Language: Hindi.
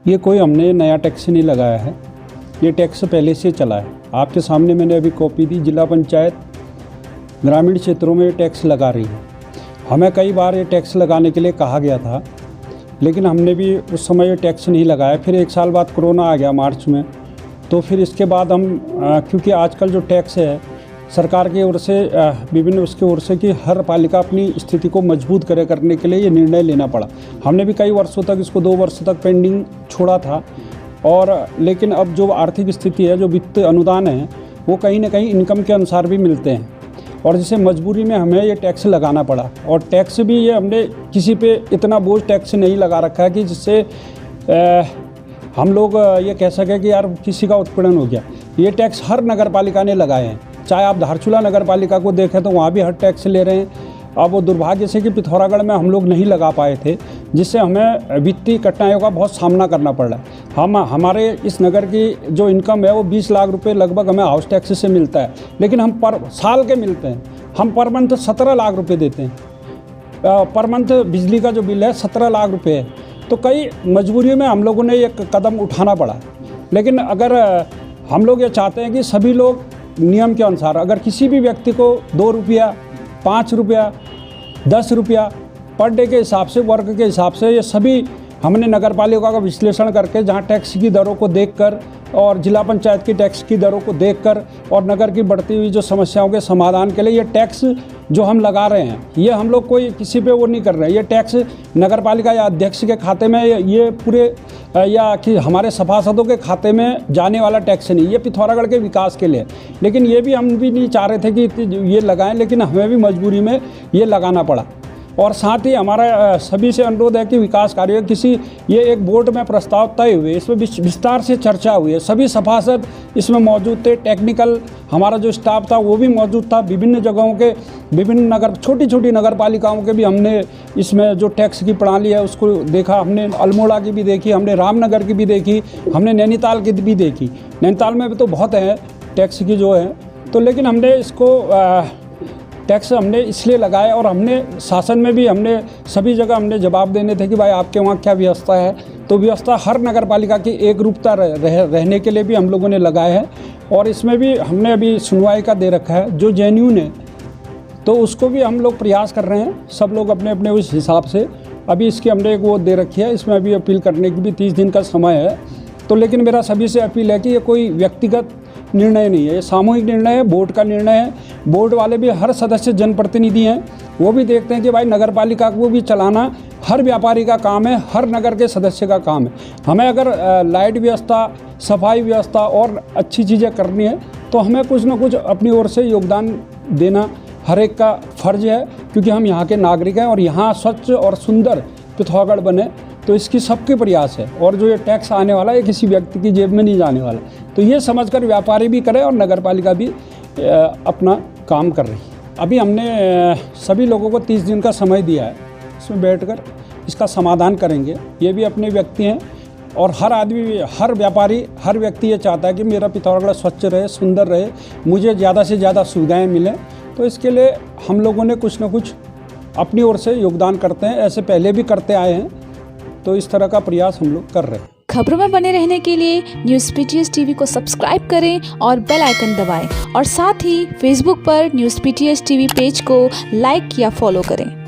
ये कोई हमने नया टैक्स नहीं लगाया है, ये टैक्स पहले से चला है। आपके सामने मैंने अभी कॉपी दी, जिला पंचायत ग्रामीण क्षेत्रों में ये टैक्स लगा रही है। हमें कई बार ये टैक्स लगाने के लिए कहा गया था, लेकिन हमने भी उस समय ये टैक्स नहीं लगाया। फिर 1 साल बाद कोरोना आ गया मार्च में, तो फिर इसके बाद हम क्योंकि आजकल जो टैक्स है सरकार की ओर से विभिन्न उसकी ओर से कि हर पालिका अपनी स्थिति को मजबूत करने के लिए ये निर्णय लेना पड़ा। हमने भी कई वर्षों तक इसको 2 वर्ष तक पेंडिंग छोड़ा था, और लेकिन अब जो आर्थिक स्थिति है, जो वित्त अनुदान है, वो कहीं ना कहीं इनकम के अनुसार भी मिलते हैं, और जिसे मजबूरी में हमें ये टैक्स लगाना पड़ा। और टैक्स भी ये हमने किसी पे इतना बोझ टैक्स नहीं लगा रखा है कि जिससे हम लोग ये कह सकें कि यार किसी का उत्पीड़न हो गया। ये टैक्स हर नगर पालिका ने लगाए हैं, चाहे आप धारचूला नगर पालिका को देखें तो वहाँ भी हर टैक्स ले रहे हैं। अब वो दुर्भाग्य से कि पिथौरागढ़ में हम लोग नहीं लगा पाए थे, जिससे हमें वित्तीय कठिनाइयों का बहुत सामना करना पड़ रहा है। हमारे इस नगर की जो इनकम है वो 20 लाख रुपए लगभग हमें हाउस टैक्स से मिलता है, लेकिन हम पर साल के मिलते हैं। हम पर मंथ 17 लाख रुपए देते हैं। पर मंथ बिजली का जो बिल है 17 लाख रुपये है। तो कई मजबूरियों में हम लोगों ने एक कदम उठाना पड़ा। लेकिन अगर हम लोग ये चाहते हैं कि सभी लोग नियम के अनुसार, अगर किसी भी व्यक्ति को 2 रुपया, 5 रुपया, 10 रुपया पर डे के हिसाब से, वर्ग के हिसाब से, ये सभी हमने नगर पालिका का विश्लेषण करके, जहाँ टैक्स की दरों को देखकर और जिला पंचायत की टैक्स की दरों को देखकर और नगर की बढ़ती हुई जो समस्याओं के समाधान के लिए ये टैक्स जो हम लगा रहे हैं, ये हम लोग कोई किसी पे वो नहीं कर रहे हैं। ये टैक्स नगर पालिका या अध्यक्ष के खाते में, ये पूरे या कि हमारे सभासदों के खाते में जाने वाला टैक्स नहीं, ये पिथौरागढ़ के विकास के लिए। लेकिन ये भी हम भी नहीं चाह रहे थे कि ये लगाएं, लेकिन हमें भी मजबूरी में ये लगाना पड़ा। और साथ ही हमारा सभी से अनुरोध है कि विकास कार्य ये एक बोर्ड में प्रस्ताव तय हुए, इसमें विस्तार से चर्चा हुई है। सभी सभासद इसमें मौजूद थे, टेक्निकल हमारा जो स्टाफ था वो भी मौजूद था। विभिन्न जगहों के, विभिन्न छोटी छोटी नगर पालिकाओं के भी हमने इसमें जो टैक्स की प्रणाली है उसको देखा। हमने अल्मोड़ा की भी देखी, हमने रामनगर की भी देखी, हमने नैनीताल की भी देखी। नैनीताल में भी तो बहुत है टैक्स की जो है, तो लेकिन हमने इसको टैक्स हमने इसलिए लगाए, और हमने शासन में भी हमने सभी जगह हमने जवाब देने थे कि भाई आपके वहाँ क्या व्यवस्था है। तो व्यवस्था हर नगर पालिका की एक रूपता रहने के लिए भी हम लोगों ने लगाए हैं, और इसमें भी हमने अभी सुनवाई का दे रखा है। जो जेन्युइन है तो उसको भी हम लोग प्रयास कर रहे हैं, सब लोग अपने अपने उस हिसाब से। अभी इसकी हमने एक वो दे रखी है, इसमें अभी अपील करने की भी 30 दिन का समय है। तो लेकिन मेरा सभी से अपील है कि ये कोई व्यक्तिगत निर्णय नहीं है, ये सामूहिक निर्णय है, बोर्ड का निर्णय है। बोर्ड वाले भी हर सदस्य जनप्रतिनिधि हैं, वो भी देखते हैं कि भाई नगर पालिका को भी चलाना हर व्यापारी का काम है, हर नगर के सदस्य का काम है। हमें अगर लाइट व्यवस्था, सफाई व्यवस्था और अच्छी चीज़ें करनी है तो हमें कुछ ना कुछ अपनी ओर से योगदान देना हर एक का फर्ज है, क्योंकि हम यहाँ के नागरिक हैं और यहाँ स्वच्छ और सुंदर पिथौरागढ़ बने, तो इसकी सबके प्रयास है। और जो ये टैक्स आने वाला है ये किसी व्यक्ति की जेब में नहीं जाने वाला, तो ये समझकर व्यापारी भी करें और नगर पालिका भी अपना काम कर रही है। अभी हमने सभी लोगों को 30 दिन का समय दिया है, इसमें बैठकर इसका समाधान करेंगे। ये भी अपने व्यक्ति हैं, और हर आदमी, हर व्यापारी, हर व्यक्ति ये चाहता है कि मेरा पिथौरागढ़ स्वच्छ रहे, सुंदर रहे, मुझे ज़्यादा से ज़्यादा सुविधाएँ मिलें। तो इसके लिए हम लोगों ने कुछ ना कुछ अपनी ओर से योगदान करते हैं, ऐसे पहले भी करते आए हैं, तो इस तरह का प्रयास हम लोग कर रहे हैं। खबरों में बने रहने के लिए न्यूज़ पीटीएस टीवी को सब्सक्राइब करें और बेल आइकन दबाएं, और साथ ही फेसबुक पर न्यूज़ पीटीएस टीवी पेज को लाइक या फॉलो करें।